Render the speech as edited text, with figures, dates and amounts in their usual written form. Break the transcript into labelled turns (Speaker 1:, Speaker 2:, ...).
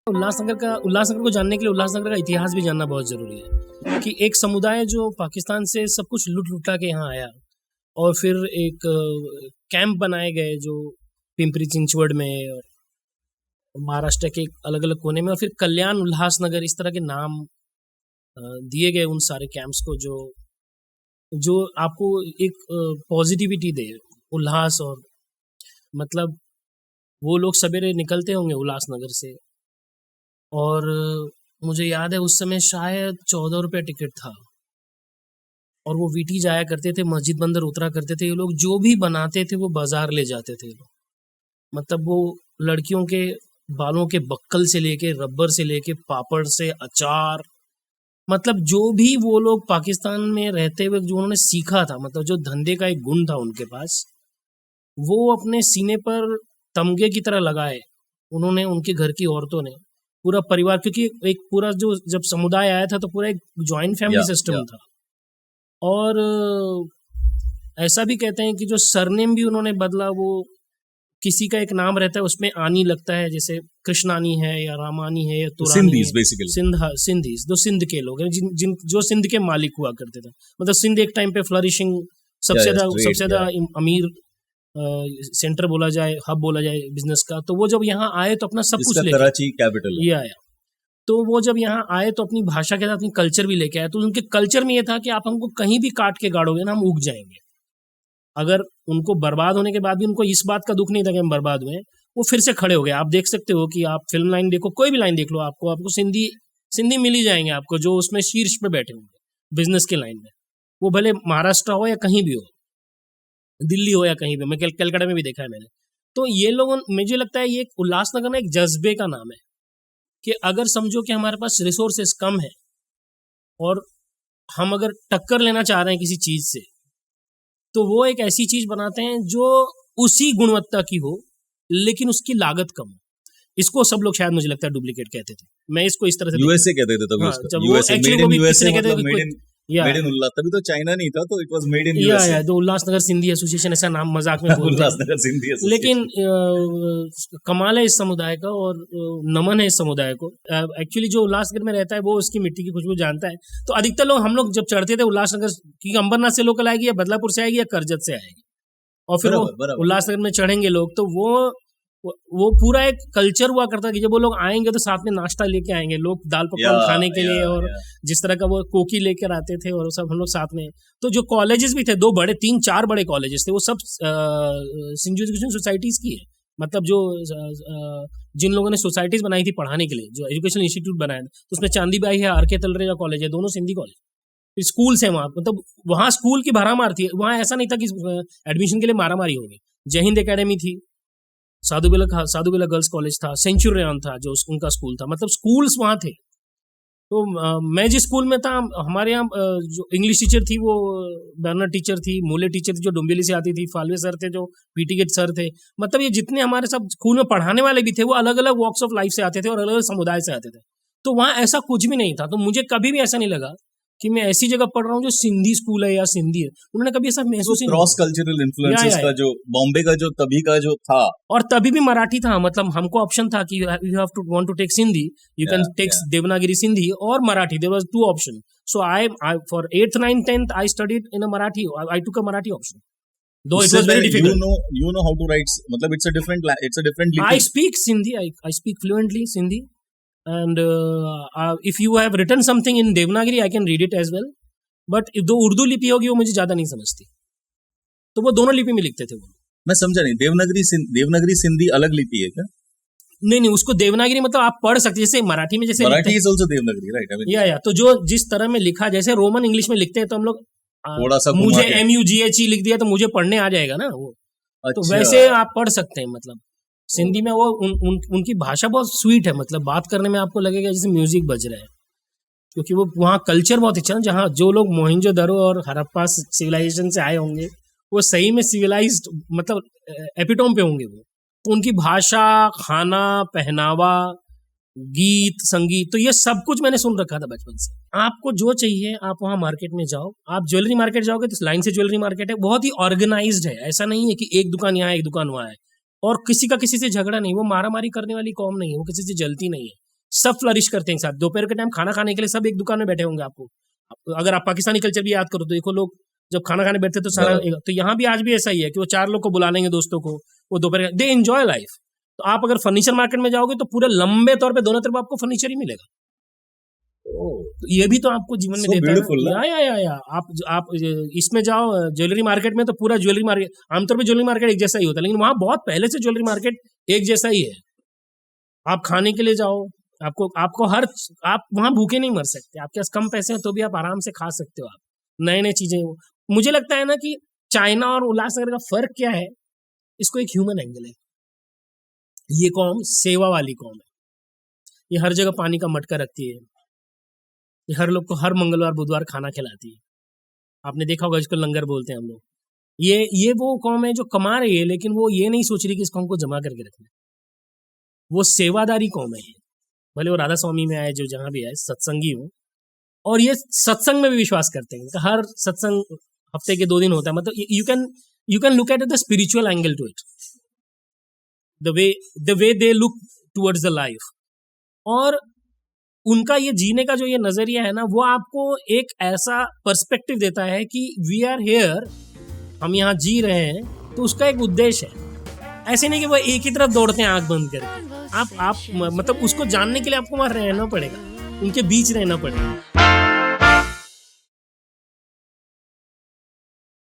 Speaker 1: उल्लासनगर को जानने के लिए उल्लासनगर का इतिहास भी जानना बहुत ज़रूरी है कि एक समुदाय जो पाकिस्तान से सब कुछ लुटा के यहाँ आया और फिर एक कैंप बनाए गए जो पिंपरी चिंचवड़ में और महाराष्ट्र के अलग अलग कोने में, और फिर कल्याण उल्लासनगर, इस तरह के नाम दिए गए उन सारे कैंप्स को जो आपको एक पॉजिटिविटी दे, उल्लास। और मतलब वो लोग सवेरे निकलते होंगे उल्लासनगर से, और मुझे याद है उस समय शायद 14 रुपये टिकट था, और वो वीटी जाया करते थे, मस्जिद बंदर उतरा करते थे। ये लोग जो भी बनाते थे वो बाजार ले जाते थे लोग। मतलब वो लड़कियों के बालों के बक्कल से लेके, रबर से लेके, पापड़ से अचार, मतलब जो भी वो लोग पाकिस्तान में रहते हुए जो उन्होंने सीखा था, मतलब जो धंधे का एक गुण था उनके पास, वो अपने सीने पर तमगे की तरह लगाए उन्होंने। उनके घर की औरतों ने, पूरा परिवार, क्योंकि एक पूरा जो जब समुदाय आया था तो पूरा एक जॉइंट फैमिली सिस्टम था। और ऐसा भी कहते हैं कि जो सरनेम भी उन्होंने बदला, वो किसी का एक नाम रहता है उसमें आनी लगता है, जैसे कृष्णानी है या रामानी है या तुरानी है। सिंधीज जो सिंध के लोग हैं, जो सिंध के मालिक हुआ करते थे। मतलब सिंध एक टाइम पे फ्लरिशिंग, सबसे ज्यादा अमीर सेंटर बोला जाए, हब बोला जाए बिजनेस का। तो वो जब यहाँ आए तो अपना सब कुछ लेके, कराची कैपिटल ये आया, तो वो जब यहाँ आए तो अपनी भाषा के साथ अपनी कल्चर भी लेके आए। तो उनके कल्चर में ये था कि आप हमको कहीं भी काट के गाड़ोगे ना, हम उग जाएंगे। अगर उनको बर्बाद होने के बाद भी उनको इस बात का दुख नहीं था कि हम बर्बाद हुए, वो फिर से खड़े हो गए। आप देख सकते हो कि आप फिल्म लाइन देखो, कोई भी लाइन देख लो, आपको सिंधी मिल ही जाएंगे आपको, जो उसमें शीर्ष पे बैठे होंगे बिजनेस के लाइन में। वो भले महाराष्ट्र हो या कहीं भी हो, दिल्ली हो या कहीं भी, मैं कलकत्ता में भी देखा है मैंने। तो ये लोगों, मुझे लगता है ये उल्लासनगर में एक जज्बे का नाम है कि अगर समझो कि हमारे पास रिसोर्सेस कम है और हम अगर टक्कर लेना चाह रहे हैं किसी चीज से, तो वो एक ऐसी चीज बनाते हैं जो उसी गुणवत्ता की हो लेकिन उसकी लागत कम हो। इसको सब लोग शायद मुझे लगता है डुप्लीकेट कहते थे, मैं इसको इस तरह से
Speaker 2: यूएसए कहते थे तभी। मेड इन उल्लास, तभी तो चाइना नहीं था, तो it was made in USA.
Speaker 1: तो उल्लासनगर सिंधी एसोसिएशन, ऐसा नाम मजाक में बोलते हैं। लेकिन कमाल है इस समुदाय का और नमन है इस समुदाय को। एक्चुअली जो उल्लासनगर में रहता है वो उसकी मिट्टी की खुशबू जानता है। तो अधिकतर लोग, हम लोग जब चढ़ते थे उल्लासनगर की, अंबरनाथ से लोकल आएगी या बदलापुर से आएगी या करजत से आएगी, और फिर उल्लासनगर में चढ़ेंगे लोग, तो वो पूरा एक कल्चर हुआ करता है कि जब वो लोग आएंगे तो साथ में नाश्ता लेके आएंगे लोग, दाल पकवान खाने के लिए, और जिस तरह का वो कोकी लेकर आते थे, और सब हम लोग साथ में। तो जो कॉलेजेस भी थे, 3-4 बड़े कॉलेजेस थे, वो सब सिंधु एजुकेशन सोसाइटीज की है। मतलब जो जिन लोगों ने सोसाइटीज बनाई थी पढ़ाने के लिए, जो एजुकेशन इंस्टीट्यूट बनाया, तो उसमें चांदीबाई है, आर के तलरेजा कॉलेज है, दोनों सिंधी कॉलेज। स्कूल्स है वहाँ, मतलब वहाँ स्कूल की मारामार थी। वहाँ ऐसा नहीं था कि एडमिशन के लिए मारामारी होगी। जय हिंद एकेडमी थी, साधु बिला गर्ल्स कॉलेज था, सेंचुरियन था जो उनका स्कूल था, मतलब स्कूल्स वहाँ थे। तो मैं जिस स्कूल में था, हमारे यहाँ जो इंग्लिश टीचर थी वो बर्नर टीचर थी, मूले टीचर थी जो डुम्बिली से आती थी, फालवे सर थे जो पीटी के सर थे। मतलब ये जितने हमारे सब स्कूल में पढ़ाने वाले भी थे, वो अलग अलग वॉक्स ऑफ लाइफ से आते थे और अलग अलग समुदाय से आते थे। तो वहाँ ऐसा कुछ भी नहीं था। तो मुझे कभी भी ऐसा नहीं लगा कि मैं ऐसी जगह पढ़ रहा हूँ जो सिंधी स्कूल है या सिंधी है। उन्होंने कभी ऐसा महसूस नहीं।
Speaker 2: क्रॉस कल्चरल इन्फ्लुएंसेस का जो बॉम्बे का जो तभी का जो था, और
Speaker 1: तभी भी मराठी था। मतलब हमको ऑप्शन था कि you have to want to take Sindhi, you can take Devanagari Sindhi और Marathi. There was 2 option. So I for 8th 9th 10th I studied in a Marathi, I took a Marathi option, though it was very difficult.
Speaker 2: You know how to write, matlab it's a different lipi.
Speaker 1: I speak Sindhi, I speak fluently Sindhi, and if you have written something in Devanagari I can read it as well, but if दो उर्दू लिपि होगी वो मुझे ज्यादा नहीं समझती, तो वो दोनों लिपि में लिखते थे वो।
Speaker 2: मैं समझा नहीं, देवनागरी सिंधी अलग लिपि है क्या?
Speaker 1: नहीं, उसको देवनागरी मतलब आप पढ़ सकते, जैसे मराठी में जैसे
Speaker 2: Marathi is also Devanagari, right?
Speaker 1: या तो जो जिस तरह में लिखा, जैसे रोमन इंग्लिश में लिखते हैं तो हम लोग
Speaker 2: थोड़ा सा,
Speaker 1: मुझे MUGHE लिख दिया तो मुझे पढ़ने आ जाएगा ना वो। अच्छा। तो वैसे आप पढ़ सकते हैं। मतलब सिंधी में वो उनकी भाषा बहुत स्वीट है, मतलब बात करने में आपको लगेगा जैसे म्यूजिक बज रहा है, क्योंकि वो वहाँ कल्चर बहुत अच्छा है। जहाँ जो लोग मोहिंजोदड़ो और हड़प्पा सिविलाइजेशन से आए होंगे वो सही में सिविलाइज्ड, मतलब एपिटोम पे होंगे वो। तो उनकी भाषा, खाना, पहनावा, गीत, संगीत, तो ये सब कुछ मैंने सुन रखा था बचपन से। आपको जो चाहिए आप वहाँ मार्केट में जाओ, आप ज्वेलरी मार्केट जाओगे तो लाइन से ज्वेलरी मार्केट है, बहुत ही ऑर्गेनाइज्ड है। ऐसा नहीं है कि एक दुकान यहाँ एक दुकान वहाँ है, और किसी का किसी से झगड़ा नहीं। वो मारा मारी करने वाली कौम नहीं है, वो किसी से जलती नहीं है। सब फ्लरिश करते हैं साथ। दोपहर के टाइम खाना खाने के लिए सब एक दुकान में बैठे होंगे आपको। अगर आप पाकिस्तानी कल्चर भी याद करो तो देखो, लोग जब खाना खाने बैठते तो सारा, तो यहाँ भी आज भी ऐसा ही है कि वो 4 लोग को बुला लेंगे दोस्तों को, वो दोपहर, दे एंजॉय लाइफ। तो आप अगर फर्नीचर मार्केट में जाओगे तो पूरे लंबे तौर पे दोनों तरफ आपको फर्नीचर ही मिलेगा। तो ये भी तो आपको जीवन में देता है या आप इसमें जाओ ज्वेलरी मार्केट में, तो पूरा ज्वेलरी मार्केट, आमतौर पे ज्वेलरी मार्केट एक जैसा ही होता है, लेकिन वहां बहुत पहले से ज्वेलरी मार्केट एक जैसा ही है। आप खाने के लिए जाओ, आपको आप वहां भूखे नहीं मर सकते, आपके पास कम पैसे हैं तो भी आप आराम से खा सकते हो। आप नए नए चीजें, मुझे लगता है ना कि चाइना और उल्लासनगर का फर्क क्या है, इसको एक ह्यूमन एंगल है। ये कौम सेवा वाली कौम है, ये हर जगह पानी का मटका रखती है, ये हर लोग को हर मंगलवार बुधवार खाना खिलाती है। आपने देखा होगा इसको लंगर बोलते हैं हम लोग। ये वो कौम है जो कमा रही है, लेकिन वो ये नहीं सोच रही कि इस कौम को जमा करके रखना। वो सेवादारी कौम है। भले वो राधा स्वामी में आए, जो जहां भी आए, सत्संगी हो, और ये सत्संग में भी विश्वास करते हैं। हर सत्संग हफ्ते के 2 दिन होता है। मतलब you can look at the spiritual angle to it, the way they look towards the life. और उनका ये जीने का जो ये नजरिया है ना, वो आपको एक ऐसा पर्सपेक्टिव देता है कि वी आर हेयर, हम यहाँ जी रहे हैं, तो उसका एक उद्देश्य है। ऐसे नहीं कि वो एक ही तरफ दौड़ते हैं आंख बंद करके। आप मतलब उसको जानने के लिए आपको वहां रहना पड़ेगा, उनके बीच रहना पड़ेगा।